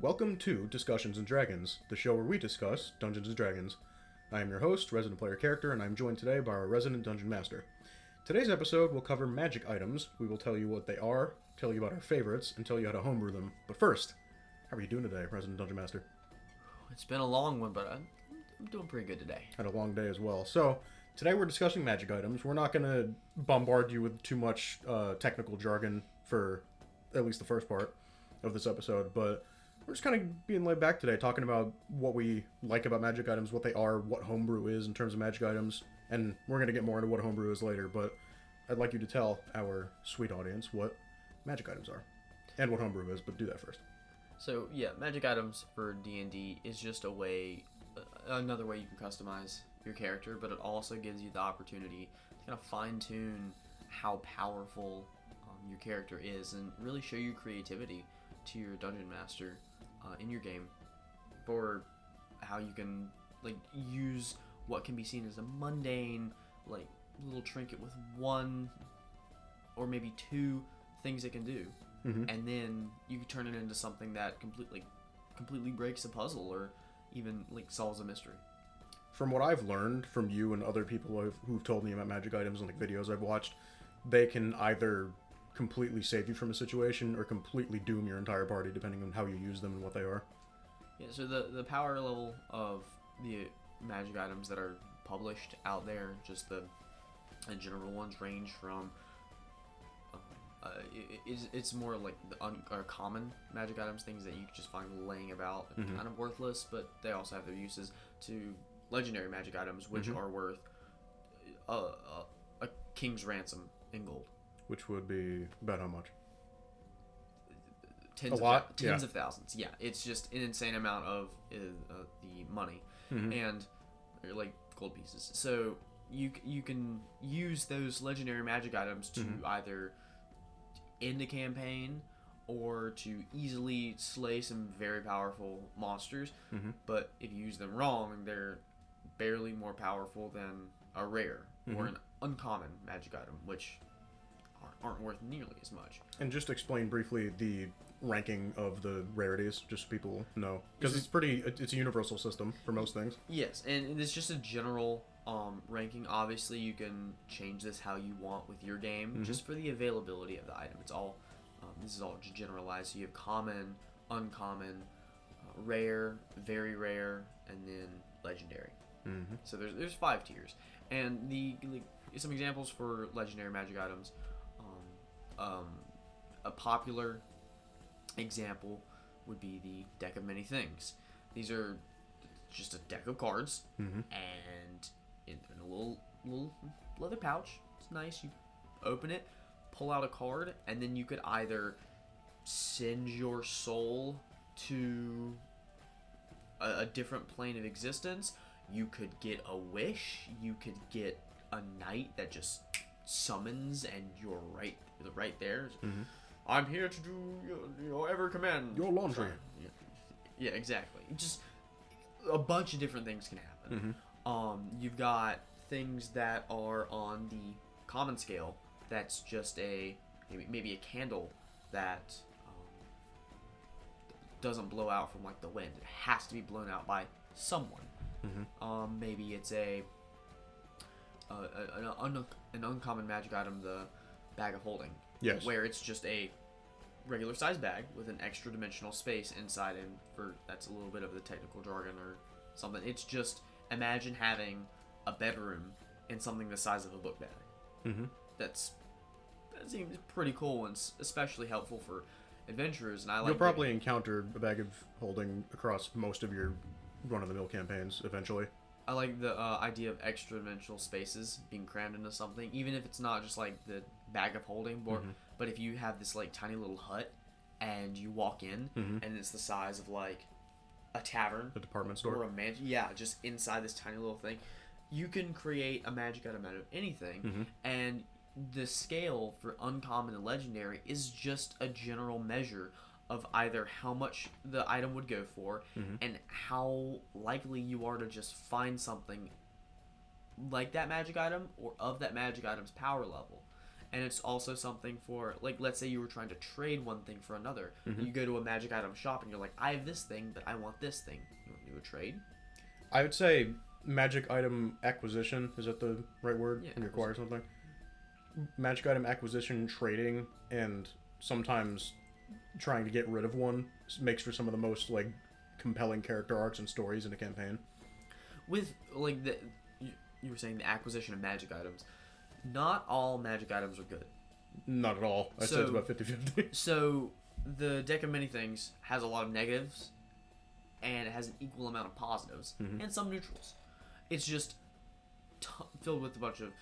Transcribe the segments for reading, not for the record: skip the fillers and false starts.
Welcome to Discussions and Dragons, the show where we discuss Dungeons and Dragons. I am your host, Resident Player Character, and I'm joined today by our resident Dungeon Master. Today's episode will cover magic items. We will tell you what they are, tell you about our favorites, and tell you how to homebrew them. But first, how are you doing today, Resident Dungeon Master? It's been a long one, but I'm doing pretty good today. Had a long day as well. So, today we're discussing magic items. We're not going to bombard you with too much technical jargon for at least the first part of this episode, but we're just kind of being laid back today, talking about what we like about magic items, what they are, what homebrew is in terms of magic items, and we're going to get more into what homebrew is later, but I'd like you to tell our sweet audience what magic items are and what homebrew is, but do that first. So, yeah, magic items for D&D is just a way, another way you can customize your character, but it also gives you the opportunity to kind of fine-tune how powerful your character is and really show your creativity to your dungeon master in your game for how you can use what can be seen as a mundane little trinket with one or maybe two things it can do, and then you can turn it into something that completely breaks a puzzle or even solves a mystery. From what I've learned from you and other people who've told me about magic items and videos I've watched, they can either completely save you from a situation or completely doom your entire party depending on how you use them and what they are. Yeah, so the power level of the magic items that are published out there, just the general ones, range from it's more like the common magic items, things that you can just find laying about and kind of worthless, but they also have their uses, to legendary magic items, which are worth a king's ransom in gold. Which would be about how much? Tens of thousands. Yeah, it's just an insane amount of the money and gold pieces. So you can use those legendary magic items to either end a campaign or to easily slay some very powerful monsters. But if you use them wrong, they're barely more powerful than a rare or an uncommon magic item, which aren't worth nearly as much. And just explain briefly the ranking of the rarities, just so people know, because it's a universal system for most things. Yes, and it's just a general ranking. Obviously, you can change this how you want with your game, just for the availability of the item. It's all this is all generalized. So you have common, uncommon, rare, very rare, and then legendary. So there's 5 tiers, and some examples for legendary magic items. A popular example would be the Deck of Many Things. These are just a deck of cards, and in a little leather pouch. It's nice. You open it, pull out a card, and then you could either send your soul to a different plane of existence. You could get a wish. You could get a knight that just summons, and you're right there. I'm here to do ever command your laundry. Yeah, exactly. Just a bunch of different things can happen. You've got things that are on the common scale. That's just maybe a candle that doesn't blow out from the wind. It has to be blown out by someone. Maybe it's an uncommon magic item, the Bag of Holding. Yes. Where it's just a regular size bag with an extra dimensional space inside, and that's a little bit of the technical jargon or something. It's just, imagine having a bedroom in something the size of a book bag. That seems pretty cool and especially helpful for adventurers. And you'll probably encounter a Bag of Holding across most of your run-of-the-mill campaigns eventually. I like the idea of extra dimensional spaces being crammed into something, even if it's not just the Bag of Holding, but if you have this tiny little hut and you walk in and it's the size of a tavern, a department store, or a mansion, just inside this tiny little thing, you can create a magic item out of anything. And the scale for uncommon and legendary is just a general measure of either how much the item would go for and how likely you are to just find something like that magic item or of that magic item's power level. and it's also something for, like, let's say you were trying to trade one thing for another. Mhm. You go to a magic item shop and you're like, I have this thing, but I want this thing. You want to do a trade? I would say magic item acquisition, is that the right word? Yeah, When you acquire something? Magic item acquisition, trading, and sometimes trying to get rid of one makes for some of the most, like, compelling character arcs and stories in a campaign. With, like, you were saying the acquisition of magic items. Not all magic items are good. Not at all. I'd say it's about 50-50. So, the deck of many things has a lot of negatives, and it has an equal amount of positives, and some neutrals. It's just filled with a bunch of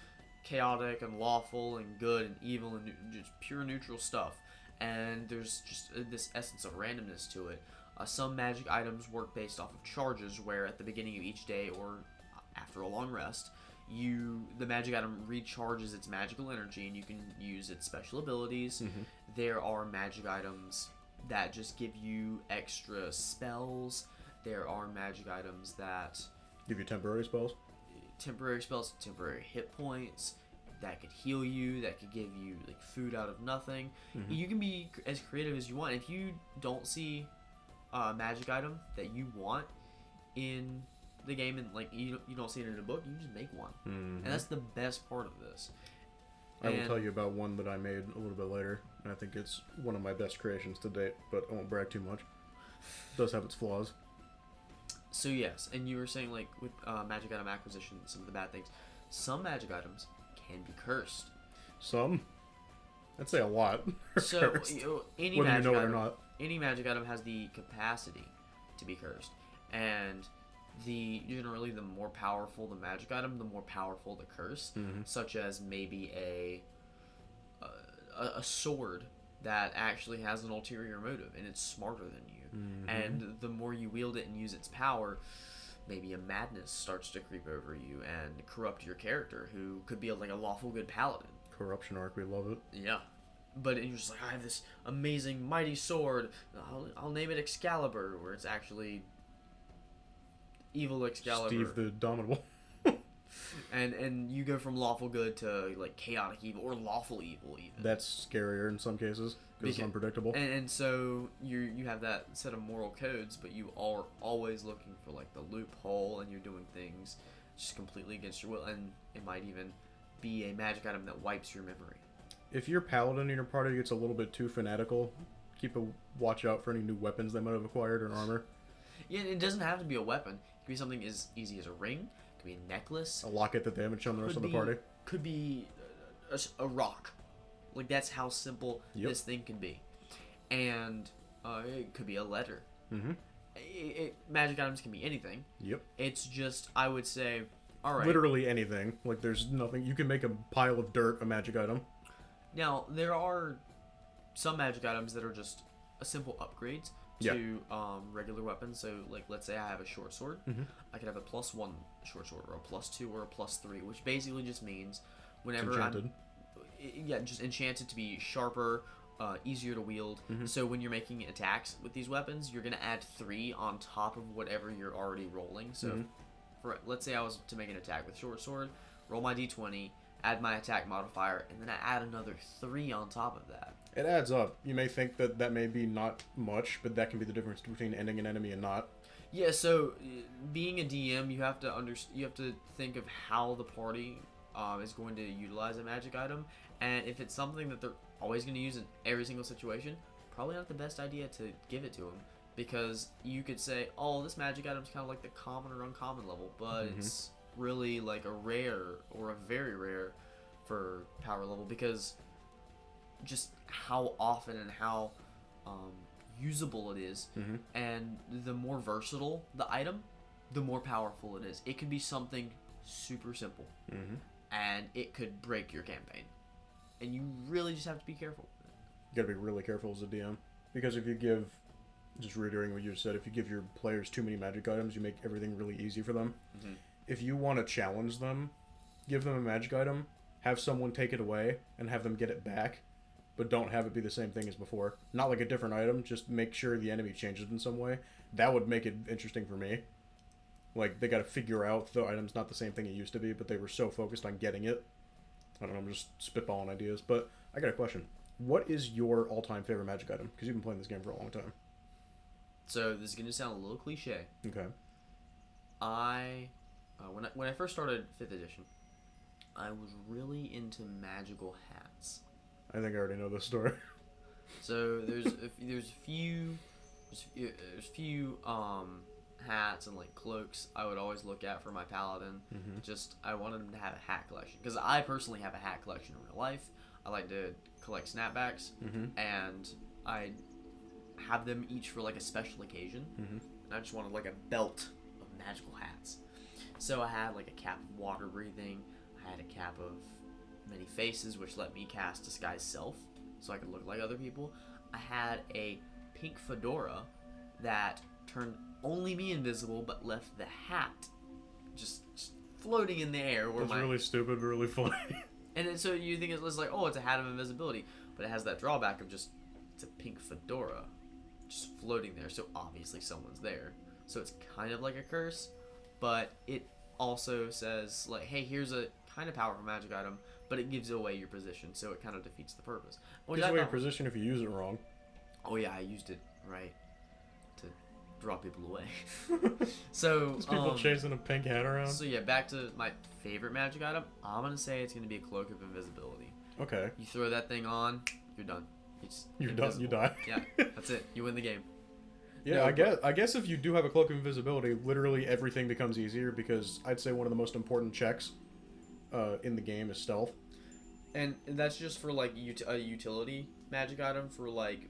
chaotic and lawful and good and evil and just pure neutral stuff. And there's just this essence of randomness to it. Some magic items work based off of charges, where at the beginning of each day or after a long rest, the magic item recharges its magical energy and you can use its special abilities. There are magic items that just give you extra spells. There are magic items that Give you temporary spells. Temporary hit points that could heal you, that could give you like food out of nothing. You can be as creative as you want. If you don't see a magic item that you want in the game and like you don't see it in a book, you just make one. And that's the best part of this. I will tell you about one that I made a little bit later, and I think it's one of my best creations to date, but I won't brag too much. It does have its flaws. So yes, and you were saying like with magic item acquisition, some of the bad things. Some magic items can be cursed. Some? I'd say a lot. So any whether magic you know it or item, not. any magic item has the capacity to be cursed, and generally the more powerful the magic item, the more powerful the curse. Such as maybe a sword that actually has an ulterior motive and it's smarter than you. And the more you wield it and use its power, maybe a madness starts to creep over you and corrupt your character, who could be like a lawful good paladin. Corruption arc, we love it. Yeah. But you're just like, I have this amazing mighty sword. I'll name it Excalibur, where it's actually evil Excalibur. Steve the Dominable. And you go from lawful good to like chaotic evil or lawful evil even. That's scarier in some cases because it's unpredictable. And so you have that set of moral codes, but you are always looking for like the loophole, and you're doing things just completely against your will, and it might even be a magic item that wipes your memory. If your paladin in your party gets a little bit too fanatical, keep a watch out for any new weapons they might have acquired or armor. Yeah, it doesn't have to be a weapon. It could be something as easy as a ring. It could be a necklace. A locket that they haven't shown the rest of the party. Could be a rock. Like, that's how simple this thing can be. And it could be a letter. Magic items can be anything. Yep. It's just, I would say, all right. Literally anything. Like, there's nothing. You can make a pile of dirt a magic item. Now, there are some magic items that are just a simple upgrades to regular weapons. So, like, let's say I have a short sword. I could have a +1 short sword, or a +2, or a +3, which basically just means whenever Enchanted. just enchanted to be sharper, easier to wield. So when you're making attacks with these weapons, you're going to add 3 on top of whatever you're already rolling. So, let's say I was to make an attack with short sword, roll my d20, add my attack modifier, and then I add another 3 on top of that. It adds up. You may think that that may be not much, but that can be the difference between ending an enemy and not. Yeah, so being a DM, you have to think of how the party is going to utilize a magic item, and if it's something that they're always going to use in every single situation, probably not the best idea to give it to them, because you could say, oh, this magic item's kind of like the common or uncommon level, but it's really like a rare or a very rare for power level, because just how often and how usable it is, and the more versatile the item, the more powerful it is. It could be something super simple, and it could break your campaign, and you really just have to be careful with it. You gotta be really careful as a DM, because if you give, just reiterating what you said, if you give your players too many magic items, you make everything really easy for them. If you want to challenge them, give them a magic item, have someone take it away, and have them get it back, but don't have it be the same thing as before. Not like a different item, just make sure the enemy changes in some way. That would make it interesting for me. Like, they gotta figure out the item's not the same thing it used to be, but they were so focused on getting it I don't know. I'm just spitballing ideas. But I got a question. What is your all-time favorite Magic item? Because you've been playing this game for a long time. So this is gonna sound a little cliche. Okay. When I first started 5th edition, I was really into magical hats. I think I already know this story. So there's few hats and like cloaks I would always look at for my paladin. Mm-hmm. Just I wanted him to have a hat collection because I personally have a hat collection in real life. I like to collect snapbacks, Mm-hmm. and I have them each for like a special occasion. Mm-hmm. And I just wanted like a belt of magical hats. So I had like a cap of water breathing. I had a cap of many faces, which let me cast Disguise Self, so I could look like other people. I had a pink fedora that turned only me invisible, but left the hat just floating in the air. Where That's really stupid, but really funny. And then, so you think it's like, oh, it's a hat of invisibility, but it has that drawback of just it's a pink fedora just floating there, so obviously someone's there. So it's kind of like a curse, but it also says like, hey, here's a kind of powerful magic item, but it gives away your position, so it kind of defeats the purpose. Gives away your position if you use it wrong. Oh yeah, I used it right to draw people away. So There's people chasing a pink hat around. So yeah, back to my favorite magic item. I'm gonna say it's gonna be a Cloak of Invisibility. Okay. You throw that thing on, you're done. You're done. You die. Yeah, that's it. You win the game. Yeah, No, I guess if you do have a Cloak of Invisibility, literally everything becomes easier because I'd say one of the most important checks in the game is stealth. And that's just for like a utility magic item for like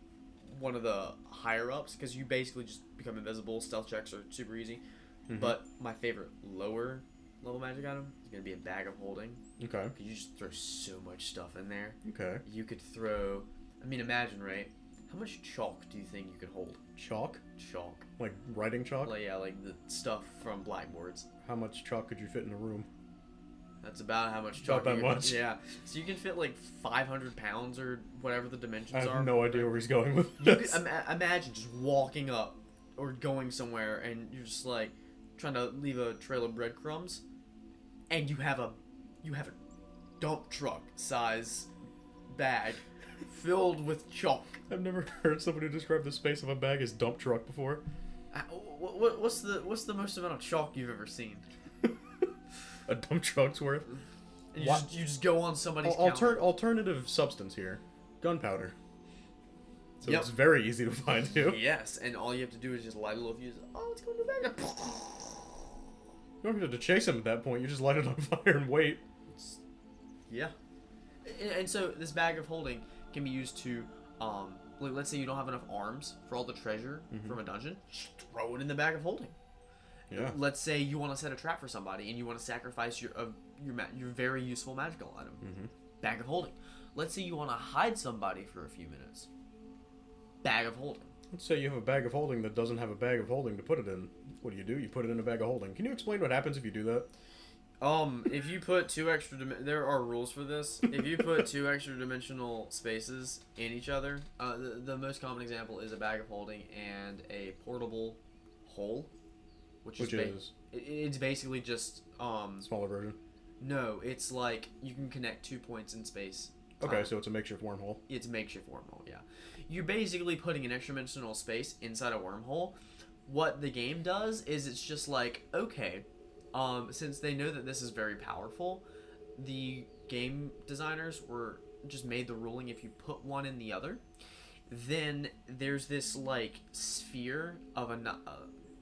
one of the higher ups, because you basically just become invisible. Stealth checks are super easy. Mm-hmm. But my favorite lower level magic item is gonna be a Bag of Holding. Okay. Because you just throw so much stuff in there. Okay. You could throw. I mean, imagine, right? How much chalk do you think you could hold? Chalk? Chalk. Like writing chalk? Like, yeah, like the stuff from blackboards. How much chalk could you fit in a room? That's about how much chalk. Not that much. Yeah. So you can fit like 500 pounds or whatever the dimensions I are. have no idea where he's going with You this. could, imagine just walking up or going somewhere and you're just like trying to leave a trail of breadcrumbs, and you have a dump truck size bag filled with chalk. I've never heard somebody describe the space of a bag as dump truck before. What's the most amount of chalk you've ever seen? A dump truck's worth. And you just go on somebody's counter. Alternative substance here. Gunpowder. So Yep. it's very easy to find too. Yes, and all you have to do is just light a little fuse. Oh, it's going to the bag. You don't have to chase him at that point. You just light it on fire and wait. Yeah. And so this Bag of Holding can be used to, like, let's say you don't have enough arms for all the treasure from a dungeon, just throw it in the Bag of Holding. Yeah. Let's say you want to set a trap for somebody and you want to sacrifice your very useful magical item. Mm-hmm. Bag of Holding. Let's say you want to hide somebody for a few minutes. Bag of Holding. Let's say you have a bag of holding that doesn't have a bag of holding to put it in. What do? You put it in a bag of holding. Can you explain what happens if you do that? If you put two extra, there are rules for this. If you put two extra dimensional spaces in each other, the most common example is a Bag of Holding and a portable hole, which is it's basically just smaller version. No, it's like you can connect 2 points in space. Okay, so it's a makeshift wormhole. It's a makeshift wormhole, yeah. You're basically putting an extra dimensional space inside a wormhole. What the game does is it's just like, okay, since they know that this is very powerful, the game designers were just made the ruling if you put one in the other, then there's this like sphere of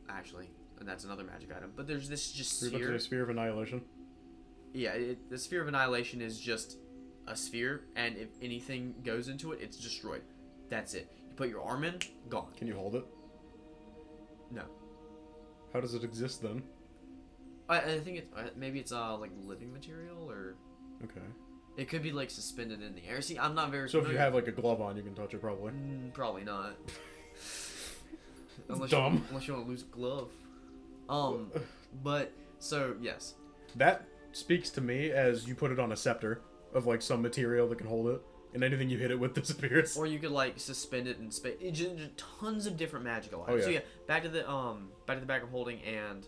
actually, and that's another magic item, but there's this just sphere. You're about to say Sphere of Annihilation. Yeah, the Sphere of Annihilation is just a sphere, and if anything goes into it, it's destroyed. That's it. You put your arm in, gone. Can you hold it? No. How does it exist then? I think it's maybe it's like living material, or Okay. it could be like suspended in the air. See, I'm not very. So if familiar. you have like a glove on, you can touch it probably. Probably not. unless dumb. unless you want to lose a glove. But so yes. That speaks to me as you put it on a scepter of like some material that can hold it, and anything you hit it with disappears. Or you could like suspend it in space. Just tons of different magical items. Oh, yeah. So yeah, back to the Bag of Holding and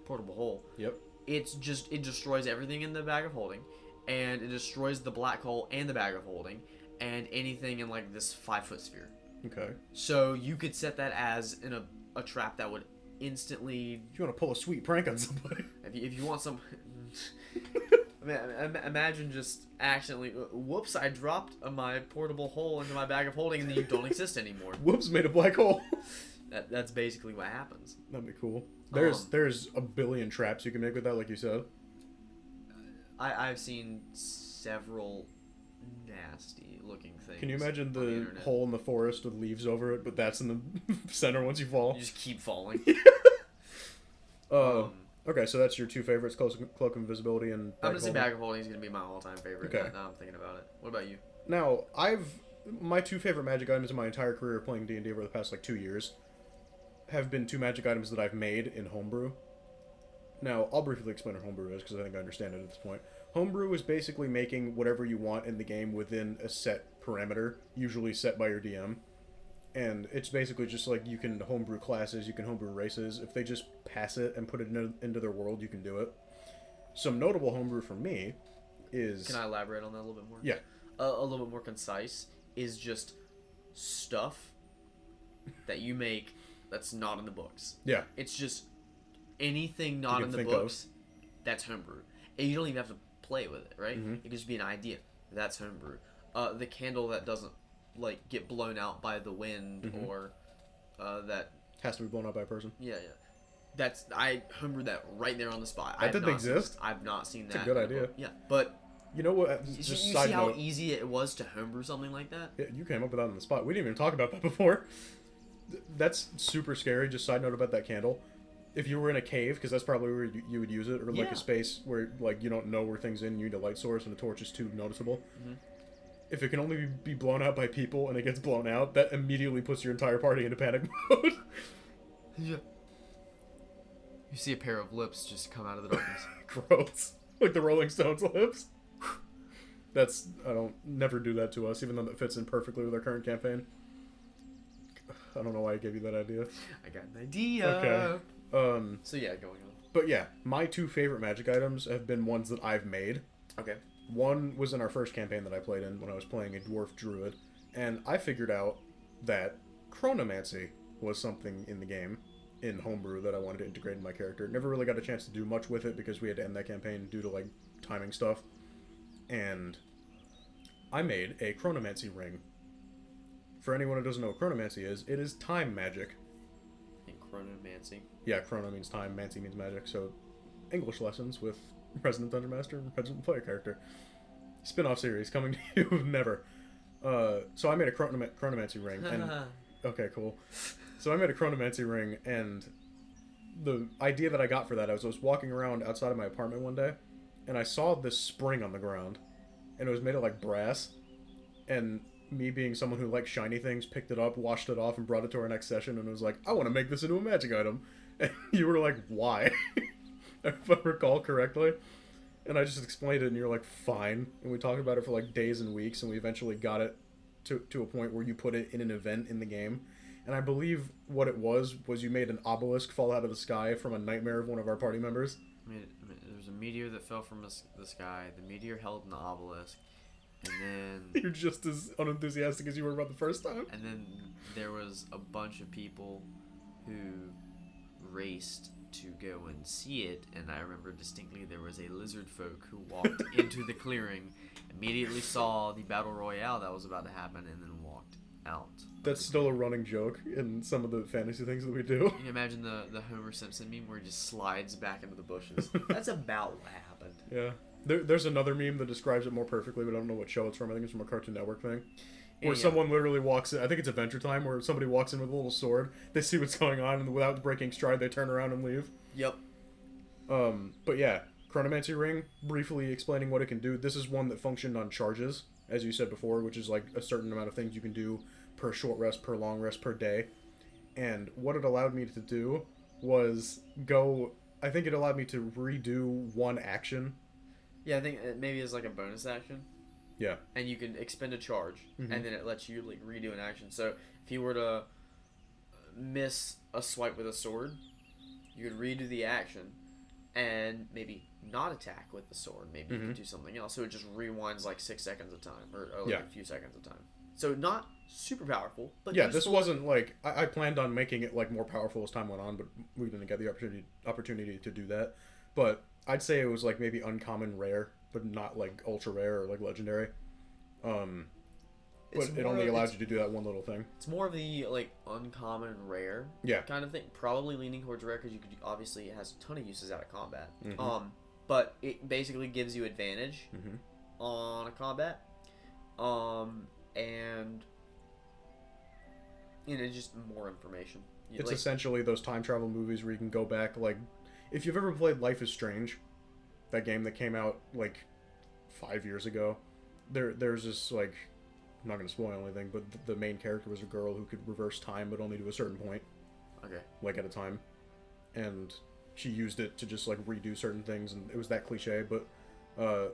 portable hole. Yep. It destroys everything in the Bag of Holding. and it destroys the black hole and the bag of holding, and anything in like this 5-foot sphere. Okay. So you could set that as in a trap that would instantly. If you want to pull a sweet prank on somebody. If you want some. Imagine just accidentally, whoops, I dropped my portable hole into my bag of holding and then you don't exist anymore. Whoops, made a black hole. That's basically what happens. That'd be cool. There's a billion traps you can make with that, like you said. I've seen several nasty looking things. Can you imagine the the hole in the forest with leaves over it, but that's in the center once you fall? You just keep falling. Okay, so that's your two favorites, Cloak of Invisibility and I'm going to say Bag of Holding is going to be my all-time favorite. Okay. Now I'm thinking about it. What about you? Now, my two favorite magic items in my entire career of playing D&D over the past, 2 years have been two magic items that I've made in Homebrew. Now, I'll briefly explain what Homebrew is, because I think I understand it at this point. Homebrew is basically making whatever you want in the game within a set parameter, usually set by your DM. And it's basically just like you can homebrew classes, you can homebrew races. If they just pass it and put it into their world, you can do it. Some notable homebrew for me is... Can I elaborate on that a little bit more? Yeah. A little bit more concise is just stuff that you make that's not in the books. Yeah. It's just anything not in the books, that's homebrew. And you don't even have to play with it, right? Mm-hmm. It could just be an idea. That's homebrew. The candle that doesn't get blown out by the wind, mm-hmm. or that has to be blown out by a person. Yeah. I homebrewed that right there on the spot. That didn't exist. I've not seen that. That's a good idea. Yeah, but you know what? You see how easy it was to homebrew something like that? Yeah, you came up with that on the spot. We didn't even talk about that before. That's super scary. Just side note about that candle. If you were in a cave, because that's probably where you would use it, or a space where you don't know where things in, you need a light source and a torch is too noticeable. Mm-hmm. If it can only be blown out by people and it gets blown out, that immediately puts your entire party into panic mode. Yeah. You see a pair of lips just come out of the darkness. Gross. Like the Rolling Stones lips. Never do that to us, even though that fits in perfectly with our current campaign. I don't know why I gave you that idea. I got an idea. Okay. So yeah, going on. But yeah, my two favorite magic items have been ones that I've made. Okay. One was in our first campaign that I played in when I was playing a dwarf druid, and I figured out that chronomancy was something in the game, in Homebrew, that I wanted to integrate in my character. Never really got a chance to do much with it because we had to end that campaign due to timing stuff. And I made a chronomancy ring. For anyone who doesn't know what chronomancy is, it is time magic. And chronomancy? Yeah, chrono means time, mancy means magic, so English lessons with Resident Dungeon Master and Resident Player Character. Spin-off series coming to you never. So I made a chronomancy ring, and okay, cool. So I made a chronomancy ring, and the idea that I got for that, I was walking around outside of my apartment one day, and I saw this spring on the ground, and it was made of brass, and me being someone who likes shiny things, picked it up, washed it off, and brought it to our next session, and was like, I want to make this into a magic item. And you were like, why? If I recall correctly. And I just explained it, and you're like, fine. And we talked about it for days and weeks, and we eventually got it to a point where you put it in an event in the game. And I believe what it was you made an obelisk fall out of the sky from a nightmare of one of our party members. I mean, there was a meteor that fell from the sky. The meteor held an obelisk. And then... You're just as unenthusiastic as you were about the first time. And then there was a bunch of people who raced to go and see it, and I remember distinctly there was a lizard folk who walked into the clearing, immediately saw the battle royale that was about to happen, and then walked out. That's still a running joke in some of the fantasy things that we do. Can you imagine the Homer Simpson meme where he just slides back into the bushes? That's about what happened. Yeah. There's another meme that describes it more perfectly, but I don't know what show it's from. I think it's from a Cartoon Network thing. Where someone literally walks in, I think it's Adventure Time, where somebody walks in with a little sword, they see what's going on, and without breaking stride, they turn around and leave. Yep. But yeah, Chronomancy Ring, briefly explaining what it can do. This is one that functioned on charges, as you said before, which is a certain amount of things you can do per short rest, per long rest, per day. And what it allowed me to do was I think it allowed me to redo one action. Yeah, I think maybe it's a bonus action. Yeah. And you can expend a charge, mm-hmm. and then it lets you redo an action. So if you were to miss a swipe with a sword, you could redo the action, and maybe not attack with the sword. Maybe you can do something else. So it just rewinds like 6 seconds of time, or like a few seconds of time. So not super powerful, but yeah, useful. this wasn't like I planned on making it like more powerful as time went on, but we didn't get the opportunity to do that. But I'd say it was like maybe uncommon rare, but not like ultra rare or like legendary. But it only allows you to do that one little thing. It's more of the like uncommon rare kind of thing. Probably leaning towards rare because you could obviously it has a ton of uses out of combat. But it basically gives you advantage on a combat. And just more information. It's like, essentially those time travel movies where you can go back. Like, if you've ever played Life is Strange, that game that came out like 5 years ago, there's this like, I'm not gonna spoil anything, but the main character was a girl who could reverse time, but only to a certain point. Okay. Like at a time, and she used it to just like redo certain things, and it was that cliche. But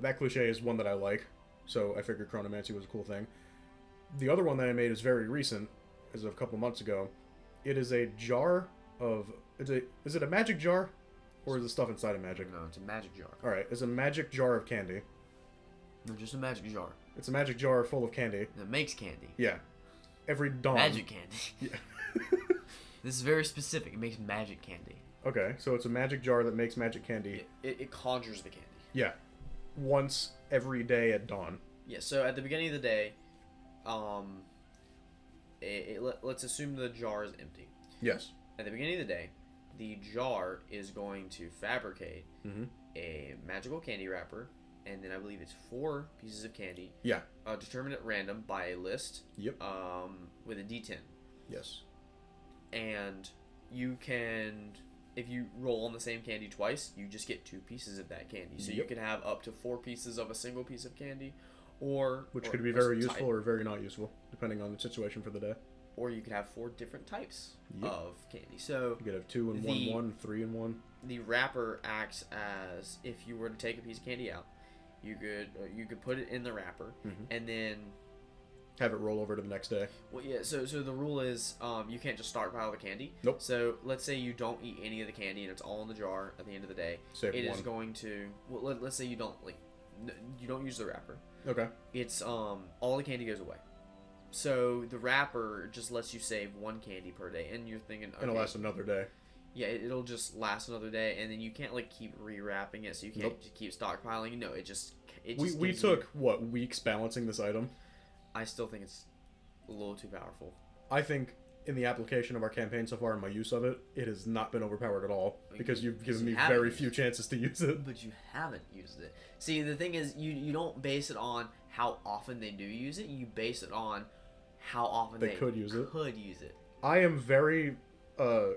that cliche is one that I like, so I figured Chronomancy was a cool thing. The other one that I made is very recent, as of a couple months ago. It is a jar of is it a magic jar, or is the stuff inside a magic? No, it's a magic jar. All right, it's a magic jar of candy. No, just a magic jar. It's a magic jar full of candy. That makes candy. Yeah. Every dawn. Magic candy. Yeah. This is very specific. It makes magic candy. Okay, so it's a magic jar that makes magic candy. It conjures the candy. Yeah. Once every day at dawn. Yeah, so at the beginning of the day, let's assume the jar is empty. Yes. At the beginning of the day, the jar is going to fabricate a magical candy wrapper, and then I believe it's 4 pieces of candy. Yeah. Determined at random by a list. Yep. With a D10. Yes. And you can, if you roll on the same candy twice, you just get 2 pieces of that candy. So you can have up to 4 pieces of a single piece of candy, which could be very useful or very not useful, depending on the situation for the day. Or you could have 4 different types of candy. So you could have 2 and 1, 3 and 1. The wrapper acts as if you were to take a piece of candy out. You could put it in the wrapper and then have it roll over to the next day. Well, yeah. So the rule is you can't just stockpile the candy. Nope. So let's say you don't eat any of the candy and it's all in the jar at the end of the day. Save it one. is going to. Well, let's say you don't use the wrapper. Okay. It's all the candy goes away. So the wrapper just lets you save 1 candy per day, and you're thinking, okay, and it'll last another day. Yeah, it'll just last another day, and then you can't like keep rewrapping it, so you can't just keep stockpiling. No, it just we took what weeks balancing this item. I still think it's a little too powerful. I think in the application of our campaign so far and my use of it, it has not been overpowered at all because you've given me very few chances to use it. But you haven't used it. See, the thing is, you don't base it on how often they do use it. You base it on how often they could use it. I am very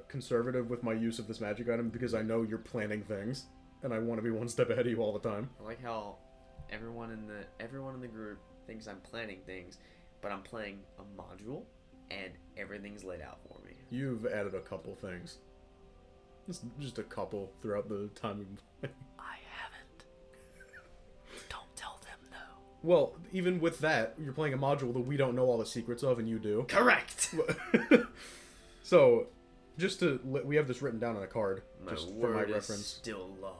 conservative with my use of this magic item because I know you're planning things, and I want to be one step ahead of you all the time. I like how everyone in the group thinks I'm planning things, but I'm playing a module, and everything's laid out for me. You've added a couple things. Just a couple throughout the time we've been playing. I haven't. Don't tell them, though. Well, even with that, you're playing a module that we don't know all the secrets of, and you do. Correct! So, we have this written down on a card, for my reference. Is still law.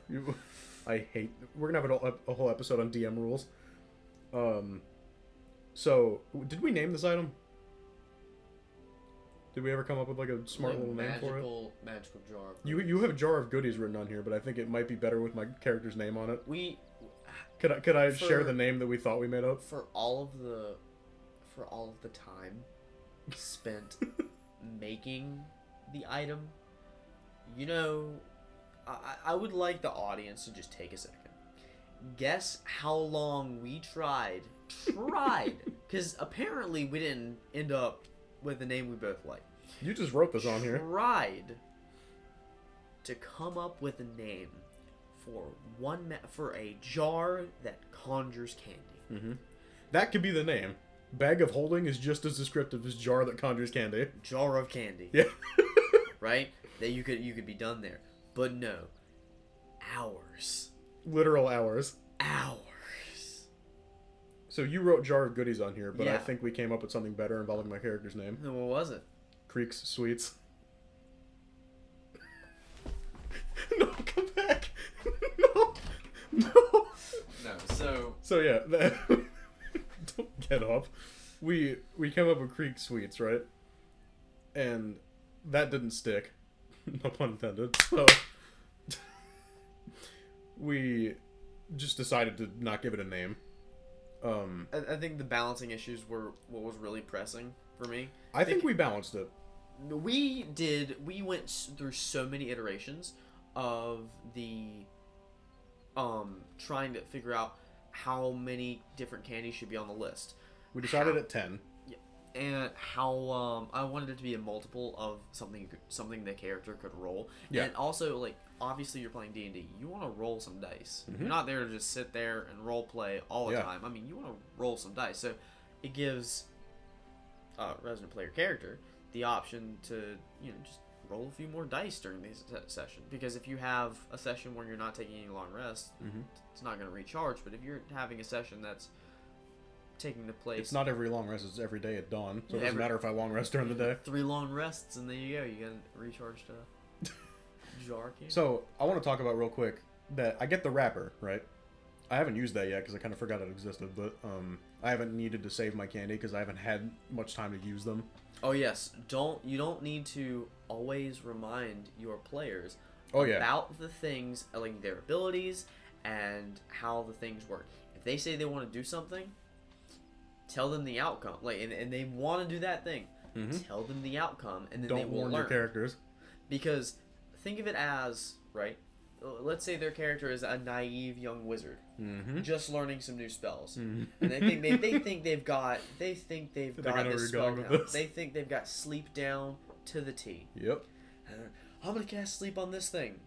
We're gonna have a whole episode on DM rules. So, did we name this item? Did we ever come up with like a smart little name for it? Magical jar. You have a jar of goodies written on here, but I think it might be better with my character's name on it. Could I share the name that we thought we made up? For all of the time spent making the item, I would like the audience to just take a second. Guess how long we tried, because apparently we didn't end up with the name we both like. You just wrote this on here. Tried to come up with a name for a jar that conjures candy. Mm-hmm. That could be the name. Bag of holding is just as descriptive as jar that conjures candy. Jar of candy. Yeah. Right? That you could be done there. But no. Hours. Literal hours. Hours. So you wrote jar of goodies on here, but I think we came up with something better involving my character's name. Then what was it? Creeks Sweets. No, come back. So yeah, don't get up. We came up with Creek Sweets, right? And that didn't stick. No pun intended. So we just decided to not give it a name. I think the balancing issues were what was really pressing for me. I think we balanced it. We went through so many iterations of the trying to figure out how many different candies should be on the list. We decided at 10. Yeah, and how I wanted it to be a multiple of something the character could roll. Yeah. And also, like, obviously you're playing D&D. You want to roll some dice. Mhm. You're not there to just sit there and role play all the Yeah. time. I mean, you want to roll some dice. So it gives resident player character the option to, just roll a few more dice during this session. Because if you have a session where you're not taking any long rests, it's not going to recharge. But if you're having a session that's taking the place... It's not every long rest, it's every day at dawn. So Yeah, it doesn't matter if I long rest during the day. 3 long rests, and there you go. You got recharged jar candy. So, I want to talk about real quick that I get the wrapper, right? I haven't used that yet because I kind of forgot it existed, but I haven't needed to save my candy because I haven't had much time to use them. Oh yes, you don't need to always remind your players Oh yeah. about the things, like their abilities and how the things work. If they say they want to do something, tell them the outcome. Like, and they want to do that thing, tell them the outcome, and then they Don't will warn learn. your characters. Because think of it as, right, let's say their character is a naive young wizard, just learning some new spells, and they think they've got this spell down. They think they've got sleep down to the T. Yep. I'm gonna cast sleep on this thing.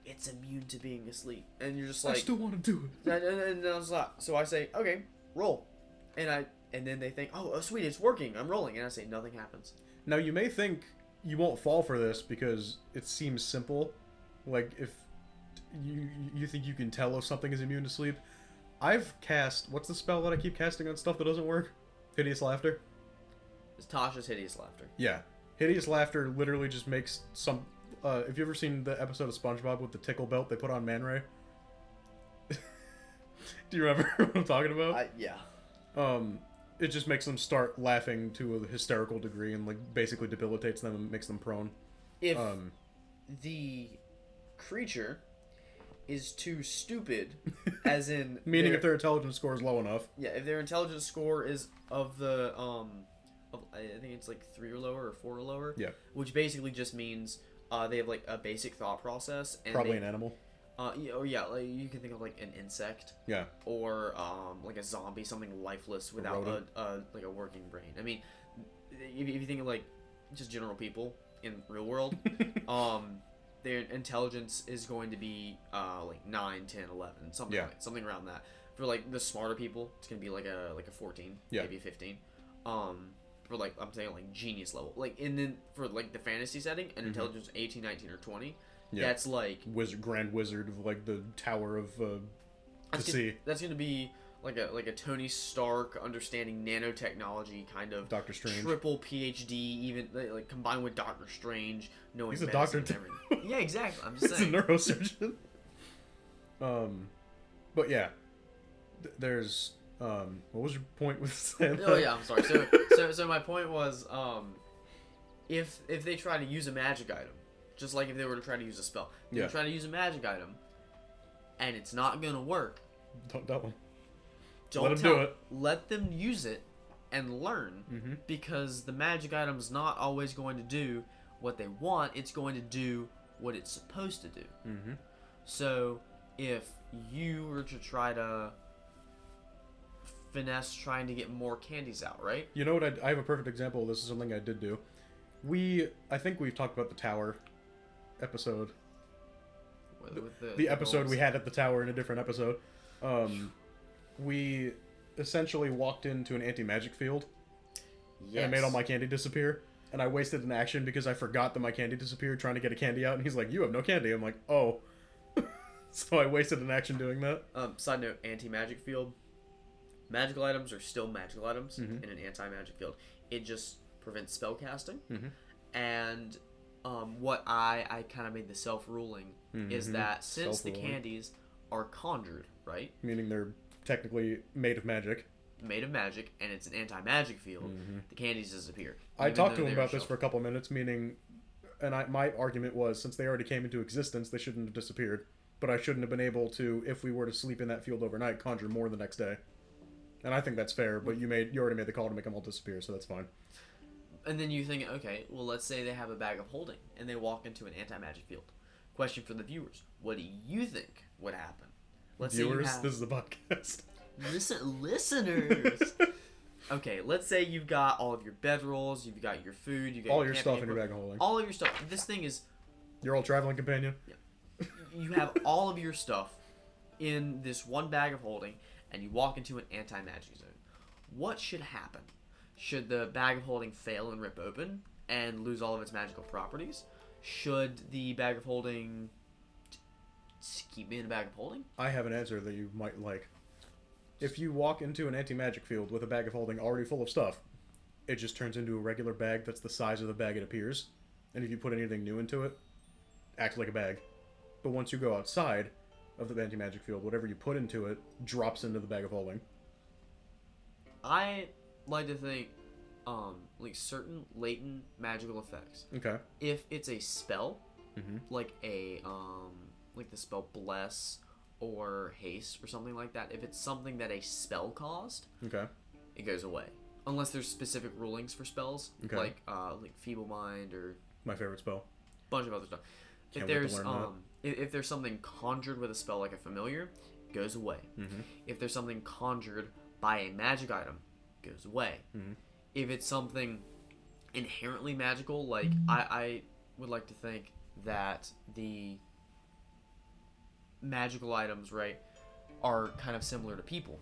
It's immune to being asleep, and you're just like, I still want to do it. and I was like, so I say, okay, roll, and then they think, oh sweet, it's working. I'm rolling, and I say nothing happens. Now you may think you won't fall for this because it seems simple. Like if you think you can tell if something is immune to sleep. I've cast, what's the spell that I keep casting on stuff that doesn't work? Hideous Laughter? It's Tasha's Hideous Laughter. Yeah. Hideous Laughter literally just makes some... have you ever seen the episode of SpongeBob with the tickle belt they put on Man Ray? Do you remember what I'm talking about? Yeah. It just makes them start laughing to a hysterical degree and like basically debilitates them and makes them prone. If the creature is too stupid, as in meaning if their intelligence score is low enough. Yeah, if their intelligence score is of the I think it's like 3 or lower or 4 or lower. Yeah. Which basically just means they have like a basic thought process. And Probably an animal. Yeah, like you can think of like an insect. Yeah. Or like a zombie, something lifeless without like a working brain. I mean, if you think of like just general people in real world, their intelligence is going to be like 9, 10, 11, something around that. For like the smarter people, it's gonna be like a 14, maybe a 15. For like I'm saying like genius level, like, and then for like the fantasy setting, an intelligence 18, 19, or 20. Yeah. That's like Grand Wizard of like the Tower of the Sea. That's gonna be like a Tony Stark understanding nanotechnology kind of Doctor Strange, triple PhD, even like combined with Doctor Strange, knowing he's a doctor too. Yeah, exactly. I'm just saying. He's a neurosurgeon. But yeah, there's what was your point with saying that? Oh yeah, I'm sorry. So my point was if they try to use a magic item, just like if they were to try to use a spell, if they try to use a magic item, and it's not gonna work. Don't tell them. Let them do it. Let them use it and learn, because the magic item's not always going to do what they want. It's going to do what it's supposed to do. So if you were to try to finesse trying to get more candies out, right? You know what? I have a perfect example. This is something I did do. I think we've talked about the tower episode. With the episode we had at the tower in a different episode. We essentially walked into an anti-magic field. Yes. And I made all my candy disappear. And I wasted an action because I forgot that my candy disappeared trying to get a candy out. And he's like, you have no candy. I'm like, oh. So I wasted an action doing that. Side note, anti-magic field. Magical items are still magical items in an anti-magic field. It just prevents spell casting. And what I kind of made the self-ruling is that since the candies are conjured, right? Meaning they're technically made of magic. Made of magic, and it's an anti-magic field, the candies disappear. I talked to him about this for a couple minutes, meaning, my argument was, since they already came into existence, they shouldn't have disappeared. But I shouldn't have been able to, if we were to sleep in that field overnight, conjure more the next day. And I think that's fair, but you already made the call to make them all disappear, so that's fine. And then you think, okay, well, let's say they have a bag of holding, and they walk into an anti-magic field. Question for the viewers: what do you think would happen? Let's Viewers, say you have... this is a podcast. Listeners. Okay, let's say you've got all of your bedrolls, you've got your food, you got all your stuff in your bag of holding. All of your stuff. This thing is... Your old traveling companion? Yeah. You have all of your stuff in this one bag of holding, and you walk into an anti-magic zone. What should happen? Should the bag of holding fail and rip open and lose all of its magical properties? Should the bag of holding keep being a bag of holding? I have an answer that you might like. If you walk into an anti-magic field with a bag of holding already full of stuff, it just turns into a regular bag that's the size of the bag it appears. And if you put anything new into it, acts like a bag. But once you go outside of the anti-magic field, whatever you put into it drops into the bag of holding. I like to think like certain latent magical effects. Okay. If it's a spell, like a like the spell bless or haste or something like that, if it's something that a spell caused, okay, it goes away. Unless there's specific rulings for spells, okay, like Feeble Mind or my favorite spell. Bunch of other stuff. Can't wait to learn that. If there's something conjured with a spell like a familiar, it goes away. If there's something conjured by a magic item, it goes away. If it's something inherently magical, like I would like to think that the magical items, right, are kind of similar to people,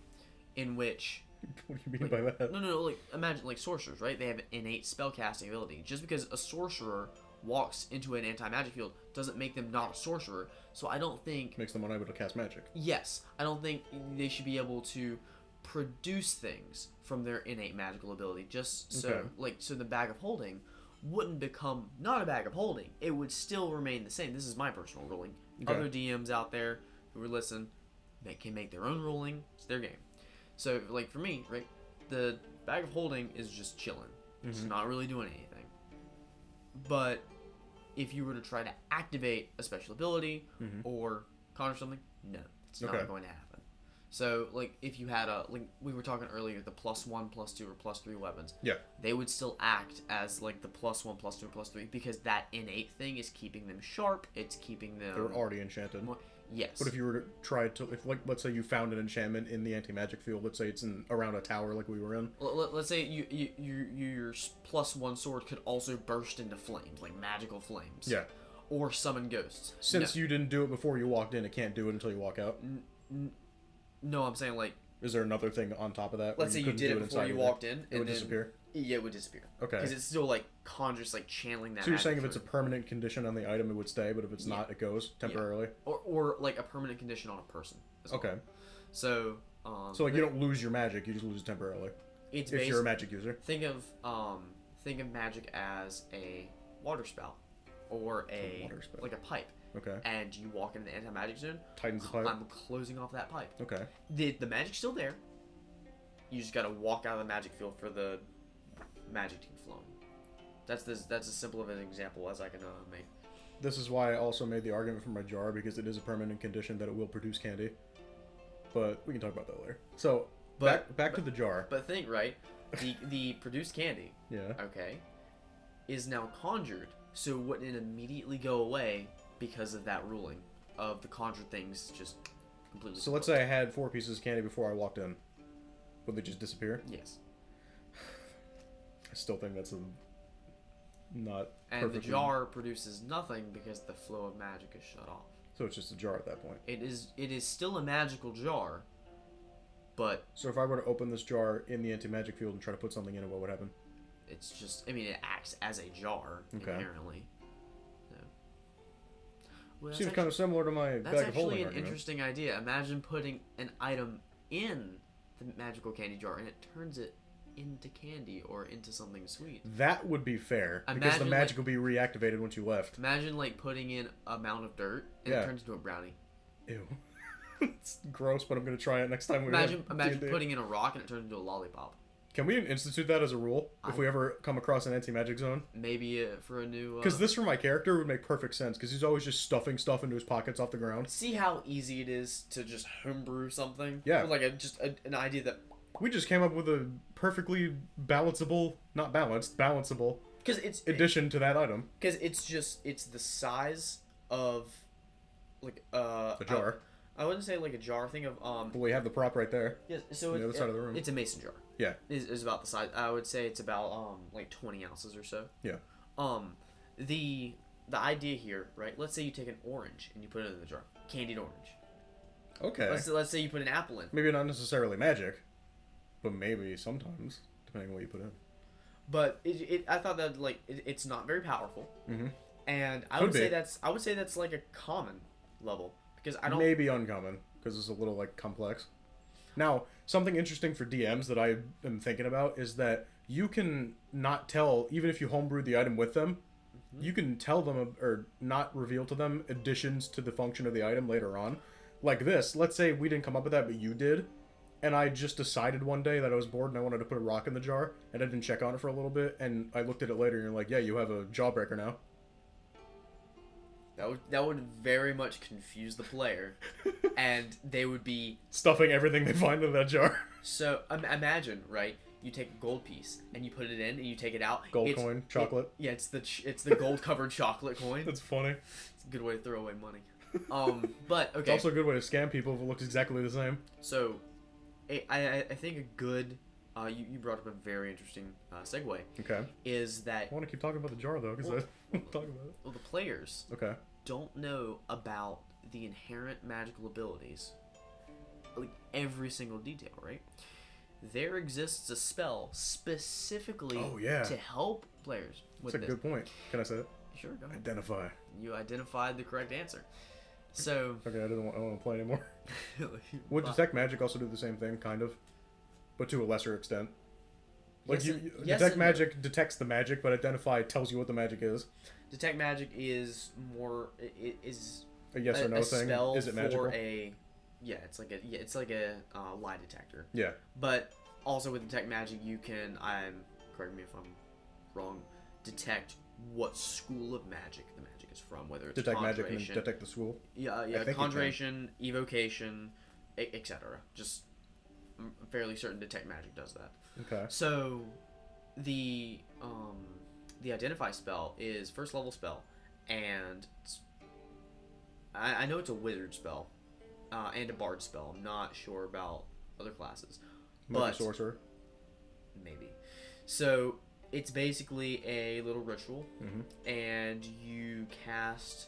in which... What do you mean by that? No, like, imagine, like, sorcerers, right? They have innate spellcasting ability. Just because a sorcerer walks into an anti-magic field doesn't make them not a sorcerer, so I don't think... Makes them unable to cast magic. Yes, I don't think they should be able to produce things from their innate magical ability, just so, Okay. like, so the bag of holding wouldn't become not a bag of holding. It would still remain the same. This is my personal ruling. Okay. Other DMs out there who would listen, they can make their own ruling. It's their game. So, like, for me, right, the bag of holding is just chilling. It's not really doing anything. But if you were to try to activate a special ability or conjure something, no, it's not going to happen. So, like, if you had like we were talking earlier, the +1, +2, or +3 weapons, they would still act as, like, the +1, +2, or +3 because that innate thing is keeping them sharp. It's keeping them... They're already enchanted. More, yes. But if you were to try to, if, like, let's say you found an enchantment in the anti-magic field, let's say it's around a tower like we were in. Let's say your +1 sword could also burst into flames, like magical flames. Yeah. Or summon ghosts. Since you didn't do it before you walked in, it can't do it until you walk out. No, I'm saying, like... Is there another thing on top of that? Let's say you did it before you walked in. It would disappear? Yeah, it would disappear. Okay. Because it's still, like, conjures, like, channeling that. So you're saying if it's a permanent condition on the item, it would stay, but if it's not, it goes temporarily? Yeah. Or, like, a permanent condition on a person. Okay. So, so, like, you don't lose your magic, you just lose it temporarily. It's if you're a magic user. Think of magic as a water spout. Or like a pipe. Okay. And you walk into the anti-magic zone. Tightens the pipe. I'm closing off that pipe. Okay. The magic's still there. You just gotta walk out of the magic field for the magic to be flowing. That's as simple of an example as I can make. This is why I also made the argument for my jar, because it is a permanent condition that it will produce candy. But we can talk about that later. So, back to the jar. But think, right? The produced candy, okay, is now conjured, so wouldn't it immediately go away because of that ruling of the conjured things just completely... So let's say I had 4 pieces of candy before I walked in. Would they just disappear? Yes. I still think that's not And perfectly... the jar produces nothing because the flow of magic is shut off. So it's just a jar at that point. It is still a magical jar, but... So if I were to open this jar in the anti-magic field and try to put something in it, what would happen? It's just... I mean, it acts as a jar, inherently. So. Well, Seems kind of similar to my bag of holding That's actually an argument. interesting idea. Imagine putting an item in the magical candy jar and it turns it into candy or into something sweet. That would be fair, because the Imagine, magic would be reactivated once you left. Imagine, like, putting in a mound of dirt and it turns into a brownie. Ew. It's gross, but I'm gonna try it next time we Imagine have D&D. putting in a rock and it turns into a lollipop. Can we institute that as a rule if we ever come across an anti-magic zone? Maybe for a new. Because this for my character would make perfect sense. Because he's always just stuffing stuff into his pockets off the ground. See how easy it is to just homebrew something. Yeah. Or like an idea that. We just came up with a perfectly balanceable, not balanced, balanceable Because it's addition to that item. Because it's the size of like A jar. I wouldn't say like a jar. Think of But we have the prop right there. Yes. So On the other side of the room. It's a mason jar. Yeah. Is about the size. I would say it's about like 20 ounces or so. Yeah. The idea here, right? Let's say you take an orange and you put it in the jar, candied orange. Okay. Let's say you put an apple in. Maybe not necessarily magic, but maybe sometimes, depending on what you put in. But I thought that like it's not very powerful, Mm-hmm. and I Could would be. say that's like a common level because I don't. Maybe uncommon, because it's a little, like, complex. Now, something interesting for DMs that I am thinking about is that you can not tell, even if you homebrew the item with them, you can tell them, or not reveal to them, additions to the function of the item later on. Like this, let's say we didn't come up with that, but you did, and I just decided one day that I was bored and I wanted to put a rock in the jar, and I didn't check on it for a little bit, and I looked at it later, and you're like, yeah, you have a jawbreaker now. That would very much confuse the player, and they would be Stuffing everything they find in that jar. so. Imagine, right? You take a gold piece and you put it in, and you take it out. Gold coin, chocolate. Yeah, it's the gold covered chocolate coin. That's funny. It's a good way to throw away money. But It's okay. also a good way to scam people if it looks exactly the same. So, I think a good you brought up a very interesting segue Okay. is that I want to keep talking about the jar, though, because I want to talk about it. well, the players Okay. don't know about the inherent magical abilities, like every single detail, right? There exists a spell specifically Oh, yeah. to help players with That's a this. good point. Can I say it? Sure, go ahead. Identify. You identified the correct answer. So, Okay, I don't want to play anymore. Would but- detect magic also do the same thing, kind of, but to a lesser extent? Like Yes and- yes detect and no. magic detects the magic, but identify tells you what the magic is. detect magic is more is A yes or no a thing. spell Is it magical? for it's like a lie detector. Yeah. But also with detect magic, you can correct me if I'm wrong, detect what school of magic the magic is from, whether it's Detect magic and conjuration, detect the school. yeah, think you can. conjuration, evocation, etc. Just I'm fairly certain detect magic does that. Okay. So the identify spell is first level spell, and I know it's a wizard spell and a bard spell. I'm not sure about other classes, Maybe but sorcerer. maybe. So it's basically a little ritual, Mm-hmm. and you cast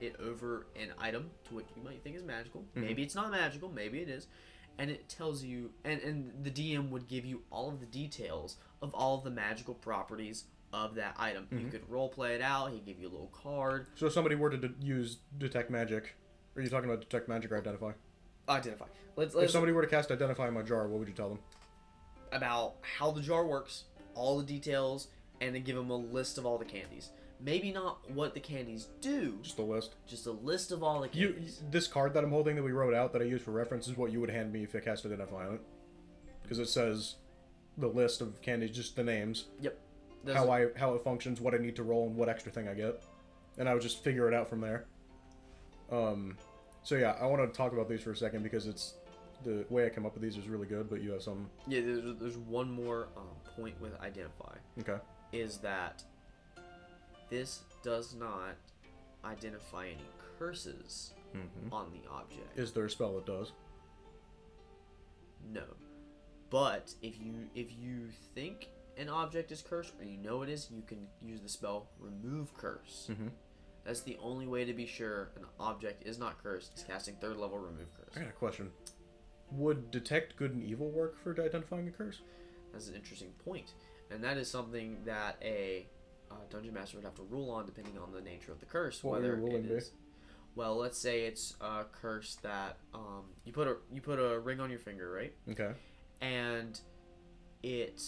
it over an item to what you might think is magical. Mm-hmm. Maybe it's not magical, maybe it is. And it tells you, and the DM would give you all of the details of all of the magical properties of that item. You Mhm. could role play it out. He'd give you a little card. So if somebody were to use detect magic, are you talking about detect magic or identify? Identify. Let's If somebody were to cast identify in my jar, what would you tell them? about how the jar works, all the details, and then give them a list of all the candies. Maybe not what the candies do, Just a list. just a list of all the You candies. this card that I'm holding that we wrote out that I use for reference is what you would hand me if I cast identify on it, because it says the list of candies, just the names, Yep. how it functions, what I need to roll, and what extra thing I get, and I would just figure it out from there. So yeah, I want to talk about these for a second because it's the way I come up with these is really good, but you have some. Yeah, there's one more point with identify, Okay. is that this does not identify any curses Mm-hmm. on the object. Is there a spell that does? No. But if you think an object is cursed, or you know it is, you can use the spell Remove Curse. Mm-hmm. That's the only way to be sure an object is not cursed, is casting third level Remove I Curse. got a question. Would detect good and evil work for identifying a curse? That's an interesting point. And that is something that a dungeon master would have to rule on depending on the nature of the curse. What would whether your ruling it be? is. Well, let's say it's a curse that you put a ring on your finger, right? Okay. And it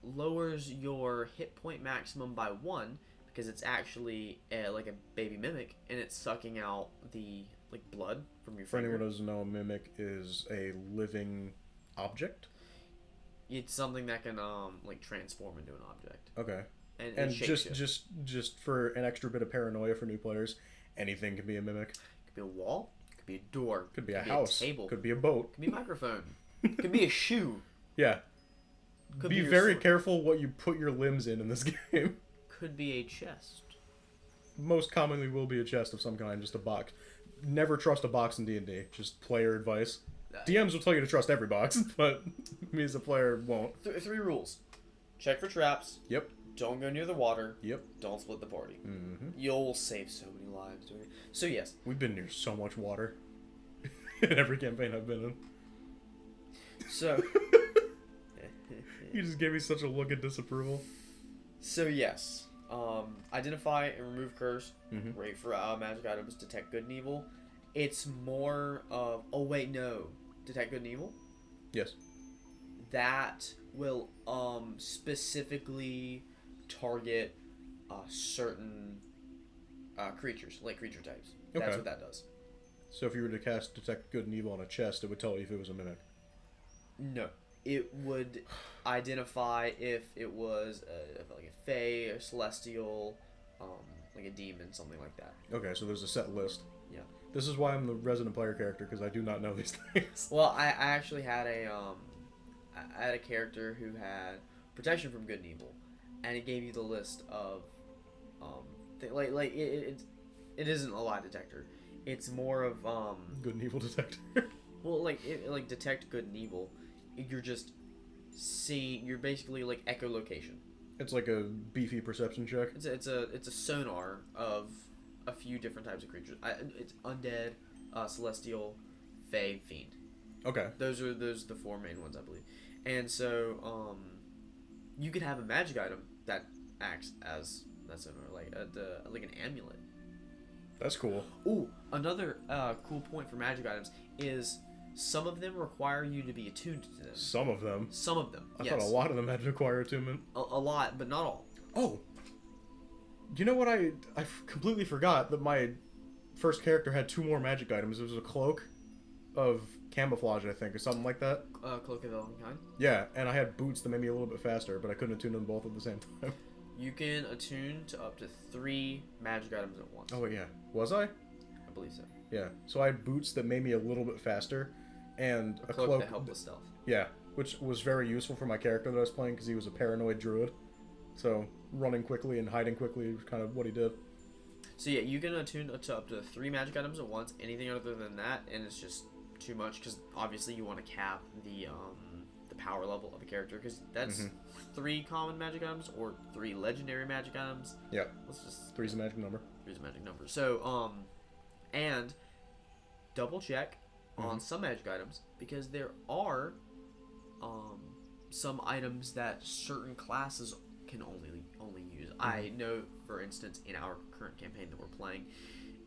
lowers your hit point maximum by 1 because it's actually like a baby mimic, and it's sucking out the like blood from your For finger. anyone who doesn't know, a mimic is a living object. It's something that can like transform into an object. Okay. And And shape just for an extra bit of paranoia for new players, anything can be a mimic. Could be a wall. Could be a door. Could be a house. A table. Could be a boat. Could be a microphone. Could be a shoe. Yeah. Could Be your very sword. careful what you put your limbs in this game. Could be a chest. Most commonly will be a chest of some kind, just a box. Never trust a box in D&D. Just player advice. DMs will tell you to trust every box, but me as a player won't. Three rules: check for traps. Yep. Don't go near the water. Yep. Don't split the party. Mm-hmm. You'll save so many lives doing it. So yes. We've been near so much water in every campaign I've been in. So. You just gave me such a look of disapproval. So yes. Identify and remove curse. Mhm. Great for magic items. Detect good and evil. It's more of detect good and evil. Yes. That will specifically target certain creatures, like creature types. That's Okay. what that does. So if you were to cast Detect Good and Evil on a chest, it would tell you if it was a mimic. No, it would identify if it was like a fae, a celestial, like a demon, something like that. Okay, so there's a set list. Yeah. This is why I'm the resident player character, because I do not know these things. Well, I actually had I had a character who had protection from good and evil, and it gave you the list of it isn't a lie detector. It's more of Good and Evil detector. well, like detect good and evil. You're just seeing. You're basically like echolocation. It's like a beefy perception check. It's a sonar of a few different types of creatures. It's undead, celestial, fae, fiend. Okay. Those are the four main ones, I believe. And so you could have a magic item that acts as that sonar, like like an amulet. That's cool. Ooh, another cool point for magic items is some of them require you to be attuned to them. Some of them. Some of them, I yes. thought a lot of them had to acquire attunement. A lot, but not all. Oh. You know what I completely forgot that my first character had 2 more magic items. It was a cloak of camouflage, I think, or something like that. Cloak of Elvenkind. Yeah, and I had boots that made me a little bit faster, but I couldn't attune them both at the same time. You can attune to up to 3 magic items at once. Oh, yeah. Was I? I believe so. Yeah. So I had boots that made me a little bit faster, and A cloak that helped with stealth. Yeah, which was very useful for my character that I was playing because he was a paranoid druid. So running quickly and hiding quickly was kind of what he did. So yeah, you can attune to up to 3 magic items at once. Anything other than that, and it's just too much because obviously you want to cap the power level of a character because that's 3 common magic items or 3 legendary magic items. Yeah. Let's just 3's a magic number. 3's a magic number. So and double check on some magic items because there are some items that certain classes can only use. I know, for instance, in our current campaign that we're playing,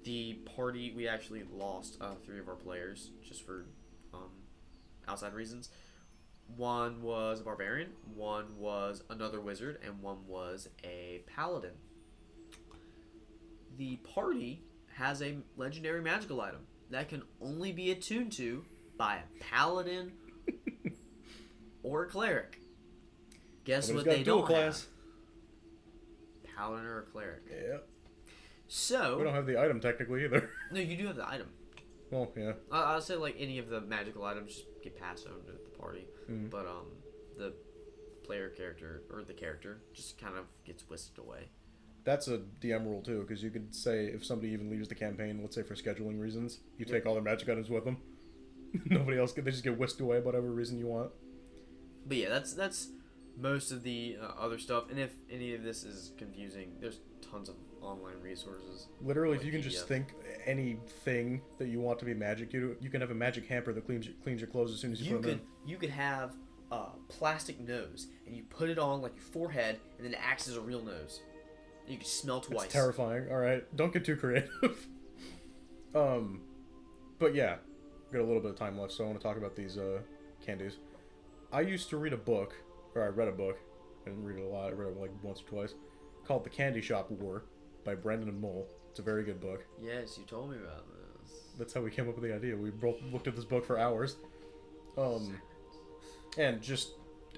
the party we actually lost 3 of our players just for outside reasons. One was a barbarian, one was another wizard, and one was a paladin. The party has a legendary magical item that can only be attuned to by a paladin or a cleric. Guess what they don't have? Paladin or a cleric. Yeah. So We don't have the item technically either. no, you do have the item. Well, yeah. I'll say like any of the magical items just get passed over to the party, but the player character or the character just kind of gets whisked away. That's a DM rule too, because you could say if somebody even leaves the campaign, let's say for scheduling reasons, you take all their magic items with them. Nobody else, they just get whisked away, whatever reason you want. But yeah, that's most of the other stuff. And if any of this is confusing, there's tons of online resources. Literally, like if you can just PDF. think anything that you want to be magic, you can have a magic hamper that cleans your clothes as soon as you put them You could have a plastic nose, and you put it on like your forehead, and then it acts as a real nose. You can smell in. twice. It's terrifying. All right, don't get too creative. But yeah, we've got a little bit of time left, so I want to talk about these candies. I used to read a book, or I read a book. I didn't read it a lot. I read it like once or twice, called "The Candy Shop War" by Brendan and Mole. It's a very good book. Yes, you told me about this. That's how we came up with the idea. We both looked at this book for hours. And just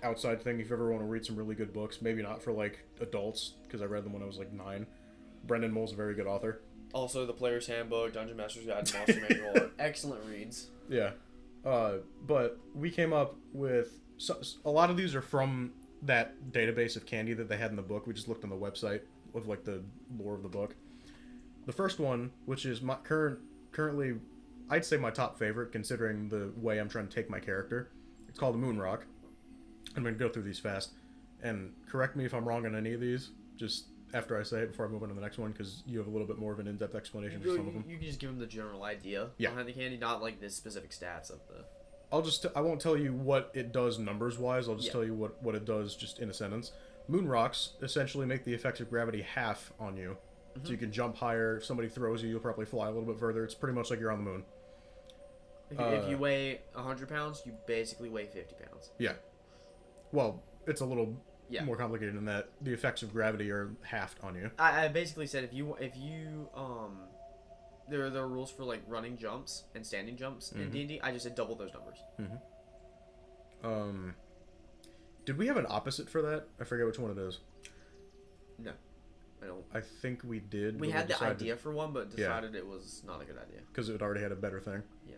outside thing, if you ever want to read some really good books, maybe not for like adults, because I read them when I was like 9. Brendan Mole's a very good author. Also, The Player's Handbook, Dungeon Master's Guide, and Monster Manual are excellent reads. Yeah. But we came up with a lot of these are from that database of candy that they had in the book. We just looked on the website with like the lore of the book. The first one, which is my currently, I'd say my top favorite considering the way I'm trying to take my character. It's called Moon Rock. I'm going to go through these fast. And correct me if I'm wrong on any of these, just after I say it before I move on to the next one, because you have a little bit more of an in-depth explanation for some of them. You can just give them the general idea behind the candy, not like the specific stats of the... I won't tell you what it does numbers-wise, I'll just tell you what it does just in a sentence. Moon rocks essentially make the effects of gravity half on you. So you can jump higher. If somebody throws you, you'll probably fly a little bit further. It's pretty much like you're on the moon. If you weigh 100 pounds, you basically weigh 50 pounds. Yeah. Well, it's a little more complicated than that. The effects of gravity are halved on you. I basically said if you there are rules for like running jumps and standing jumps in D&D. I just said double those numbers. Did we have an opposite for that? I forget which one it is. No. I don't. I think we did. We had the idea for one, but decided it was not a good idea. Because it already had a better thing. Yeah.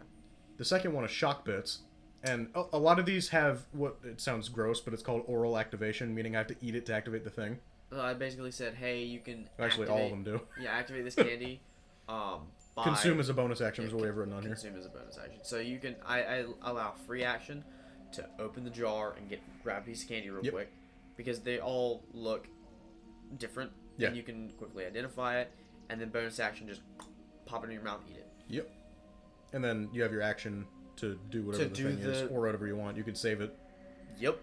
The second one is shock bits. And a lot of these have what it sounds gross, but it's called oral activation, meaning I have to eat it to activate the thing. I basically said, hey, you can Actually, all of them do. Yeah, activate this candy. Consume as a bonus action is what we have written on here. Consume as a bonus action. So you can, I allow free action to open the jar and grab a piece of candy real quick. Because they all look different. Yeah. And you can quickly identify it. And then bonus action, just pop it in your mouth, eat it. Yep. And then you have your action to do whatever the thing is, or whatever you want. You can save it. Yep.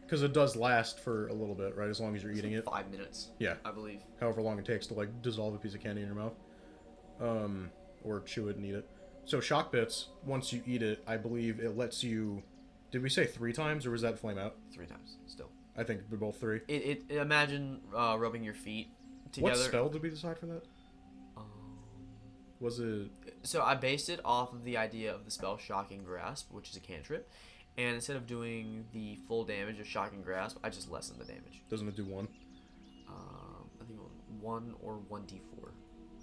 Because it does last for a little bit, right? As long as you're eating it. 5 minutes. Yeah. I believe. However long it takes to like dissolve a piece of candy in your mouth. Or chew it and eat it. So shock bits, once you eat it, I believe it lets you... Did we say 3 times, or was that flame out? 3 times, still. I think we're both 3. Imagine rubbing your feet together. What spell did we decide for that? Was it... So I based it off of the idea of the spell Shocking Grasp, which is a cantrip. And instead of doing the full damage of Shocking Grasp, I just lessened the damage. Doesn't it do 1? I think 1 or 1d4.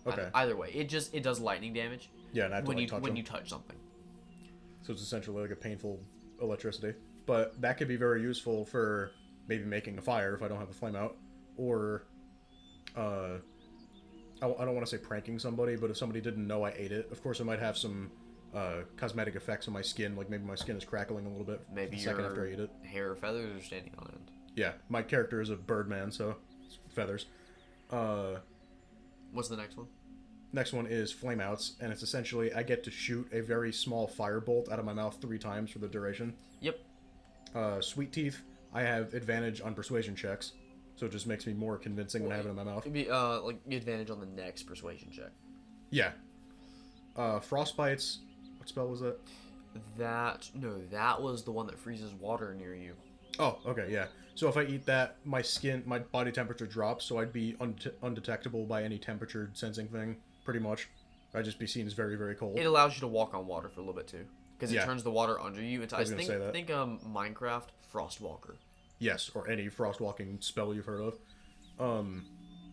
Okay. Either way, it does lightning damage. Yeah, and I have to when touch you touch something. So it's essentially like a painful electricity. But that could be very useful for maybe making a fire if I don't have a flame out. Or, I don't want to say pranking somebody, but if somebody didn't know I ate it, of course I might have some cosmetic effects on my skin, like maybe my skin is crackling a little bit maybe the second after I eat it. Hair or feathers are standing on end. Yeah, my character is a birdman, so it's feathers. What's the next one? Next one is flameouts, and it's essentially I get to shoot a very small firebolt out of my mouth 3 times for the duration. Yep. Sweet teeth, I have advantage on persuasion checks, so it just makes me more convincing when I have it in my mouth. It'd be like advantage on the next persuasion check. Yeah. Frostbites, what spell was that? That was the one that freezes water near you. Oh, okay, yeah. So if I eat that, my body temperature drops, so I'd be undetectable by any temperature sensing thing, pretty much. I'd just be seen as very, very cold. It allows you to walk on water for a little bit too, because it turns the water under you into ice. Think Minecraft Frostwalker. Yes, or any frostwalking spell you've heard of.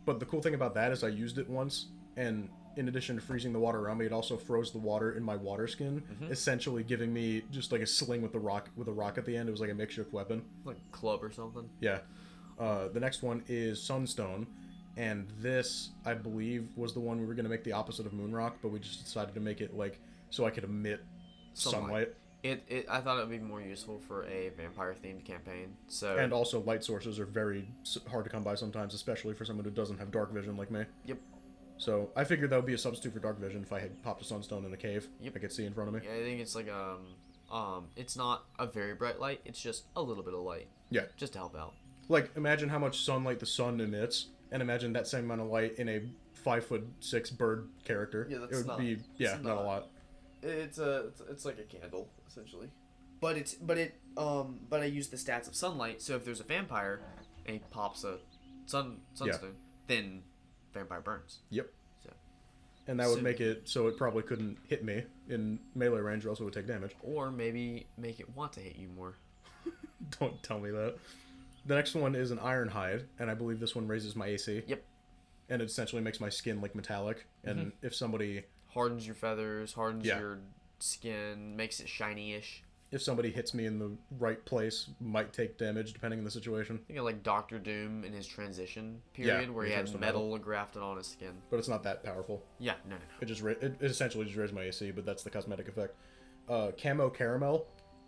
But the cool thing about that is I used it once, and in addition to freezing the water around me, it also froze the water in my water skin, essentially giving me just like a sling with a rock at the end. It was like a makeshift weapon, like a club or something. Yeah. The next one is Sunstone, and this I believe was the one we were going to make the opposite of Moonrock, but we just decided to make it like so I could emit sunlight. I thought it would be more useful for a vampire themed campaign. So and also light sources are very hard to come by sometimes, especially for someone who doesn't have dark vision like me. Yep. So I figured that would be a substitute for dark vision if I had popped a sunstone in a cave. Yep. I could see in front of me. Yeah, I think it's like it's not a very bright light. It's just a little bit of light. Yeah. Just to help out. Like imagine how much sunlight the sun emits, and imagine that same amount of light in a 5'6" bird character. Yeah, that's it would be not a lot. It's like a candle essentially, but I use the stats of sunlight. So if there's a vampire and he pops a sunstone, then vampire burns. Yep. So And that would make it so it probably couldn't hit me in melee range, or else it would take damage. Or maybe make it want to hit you more. Don't tell me that. The next one is an Ironhide, and I believe this one raises my AC. Yep. And it essentially makes my skin like metallic. And if somebody hardens your feathers, hardens your skin, makes it shiny-ish. If somebody hits me in the right place, might take damage depending on the situation. Think of like Doctor Doom in his transition period, where he had metal grafted on his skin. But it's not that powerful. Yeah, no. It essentially just raised my AC, but that's the cosmetic effect. Camo Caramel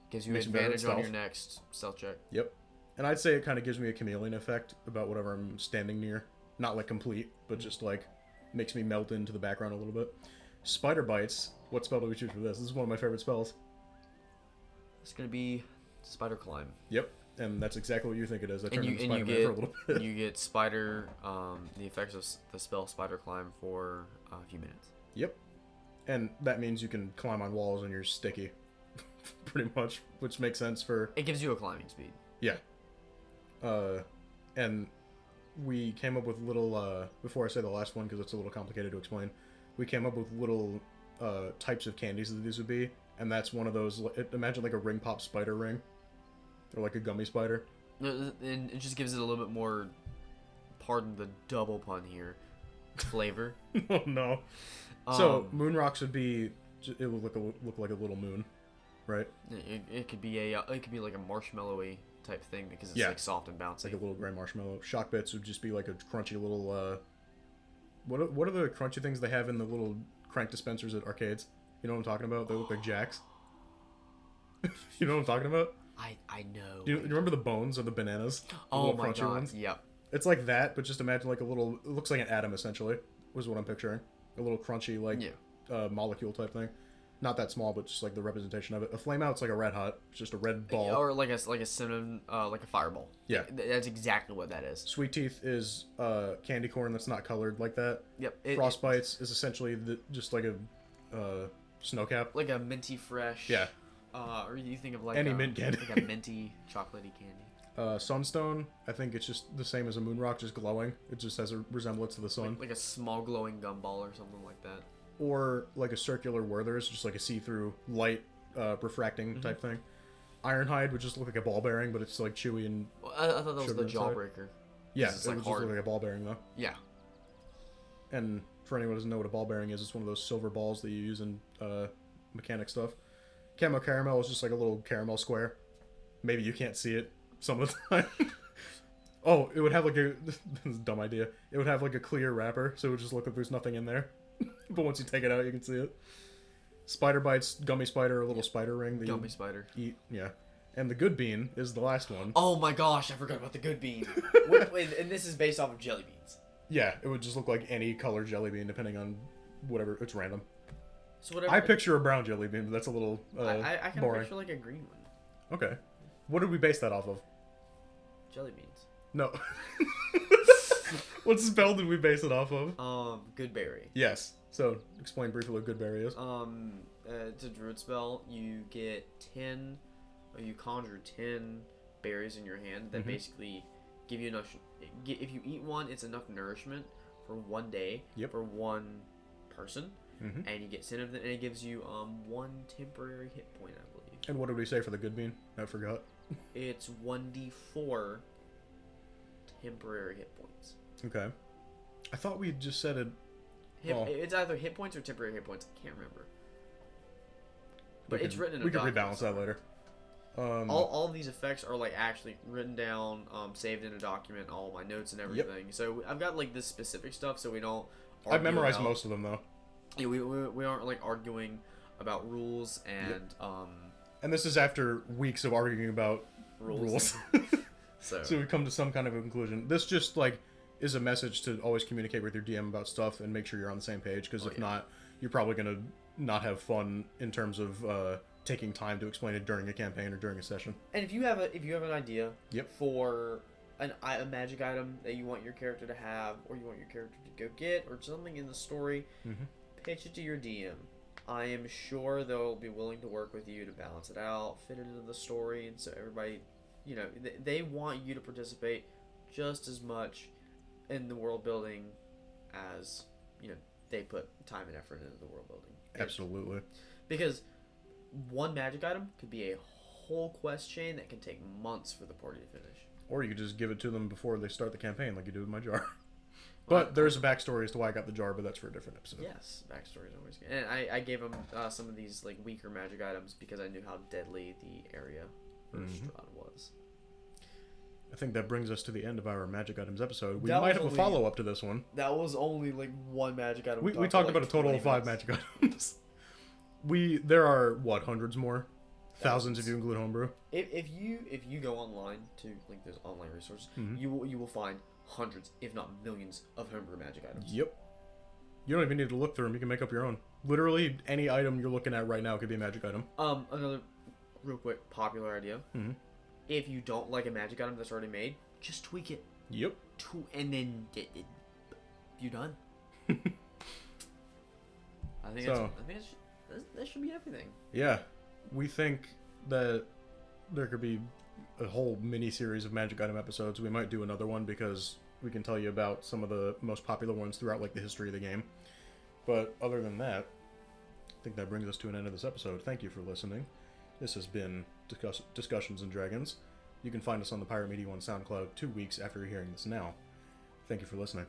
gives you advantage on your next stealth check. Yep. And I'd say it kind of gives me a chameleon effect about whatever I'm standing near. Not like complete, but just like makes me melt into the background a little bit. Spider Bites. What spell do we choose for this? This is one of my favorite spells. It's gonna be Spider Climb. Yep, and that's exactly what you think it is. I turned into Spider-Man for a little bit. You get Spider, the effects of the spell Spider Climb for a few minutes. Yep, and that means you can climb on walls and you're sticky, pretty much, which makes sense for. It gives you a climbing speed. Yeah. And we came up with little. Before I say the last one, because it's a little complicated to explain, we came up with little types of candies that these would be. And that's one of those. Imagine like a ring pop spider ring, or like a gummy spider. And it just gives it a little bit more. Pardon the double pun here. Flavor. Oh no. So moon rocks would be. It would look like a little moon, right? It could be like a marshmallowy type thing because it's like soft and bouncy. Like a little gray marshmallow. Shock bits would just be like a crunchy little. What are the crunchy things they have in the little crank dispensers at arcades? You know what I'm talking about? They look like jacks. You know what I'm talking about? I know. Do you remember the bones of the bananas? Oh my god. Ones? Yep. It's like that, but just imagine like a little. It looks like an atom essentially. Was what I'm picturing. A little crunchy like molecule type thing. Not that small, but just like the representation of it. A flame out's like a red hot. It's just a red ball. Or like a cinnamon, like a fireball. Yeah. That's exactly what that is. Sweet Teeth is candy corn that's not colored like that. Yep. Frostbites is essentially just like a snowcap. Like a minty fresh. Yeah. Or you think of like any mint candy. Like a minty chocolatey candy. Sunstone, I think it's just the same as a moon rock, just glowing. It just has a resemblance to the sun. Like a small glowing gumball or something like that. Or like a circular Werther's, just like a see-through light refracting type thing. Ironhide would just look like a ball bearing, but it's like chewy and. Well, I thought that was the Jawbreaker. Yeah, it would just look like a ball bearing though. Yeah. And for anyone who doesn't know what a ball bearing is, it's one of those silver balls that you use in mechanic stuff. Camo Caramel is just like a little caramel square. Maybe you can't see it some of the time. Oh, it would have like a this is a dumb idea. It would have like a clear wrapper, so it would just look like there's nothing in there. But once you take it out, you can see it. Spider Bites, Gummy Spider, a little spider ring that Gummy Spider. Eat, yeah. And the Good Bean is the last one. Oh my gosh, I forgot about the Good Bean. Wait, and this is based off of jelly beans. Yeah, it would just look like any color jelly bean, depending on whatever. It's random. So whatever. I picture a brown jelly bean, but that's a little I can boring. picture like a green one. Okay. What did we base that off of? Jelly beans. No. What spell did we base it off of? Goodberry. Yes. So, explain briefly what Goodberry is. It's a druid spell. You get 10, or you conjure 10 berries in your hand that basically give you enough. If you eat one, it's enough nourishment for one day for one person, and you get 10 of them, and it gives you one temporary hit point, I believe. And what did we say for the Good Bean? I forgot. It's 1d4 temporary hit points. Okay. I thought we just said it. It's either hit points or temporary hit points. I can't remember. But it's written in a document. We can rebalance that later. All of these effects are like actually written down, saved in a document, all my notes and everything. Yep. So I've got like this specific stuff, so we don't. I've memorized most of them though. Yeah, we aren't like arguing about rules and And this is after weeks of arguing about rules. So we come to some kind of a conclusion. This just like is a message to always communicate with your DM about stuff and make sure you're on the same page. Because if not, you're probably gonna not have fun in terms of taking time to explain it during a campaign or during a session. And if you have an idea for a magic item that you want your character to have, or you want your character to go get, or something in the story, pitch it to your DM. I am sure they'll be willing to work with you to balance it out, fit it into the story, and so everybody, you know, they want you to participate just as much in the world building as, you know, they put time and effort into the world building. Absolutely. Because one magic item could be a whole quest chain that can take months for the party to finish. Or you could just give it to them before they start the campaign, like you do with my jar. But there's a backstory as to why I got the jar, but that's for a different episode. Yes, backstory is always good. And I gave him some of these like weaker magic items because I knew how deadly the area where Strahd was. I think that brings us to the end of our magic items episode. We That might was have a only- follow-up to this one. That was only like one magic item. We talked about a total of 5 magic items. There are, what, hundreds more? Thousands if you include homebrew. If you go online to like there's online resources, you will find hundreds, if not millions, of homebrew magic items. Yep. You don't even need to look through them. You can make up your own. Literally, any item you're looking at right now could be a magic item. Another real quick popular idea. If you don't like a magic item that's already made, just tweak it. Yep. And then you're done. I think that should be everything. Yeah. We think that there could be a whole mini-series of magic item episodes. We might do another one because we can tell you about some of the most popular ones throughout like the history of the game. But other than that, I think that brings us to an end of this episode. Thank you for listening. This has been Discussions and Dragons. You can find us on the Pirate Media One SoundCloud 2 weeks after hearing this now. Thank you for listening.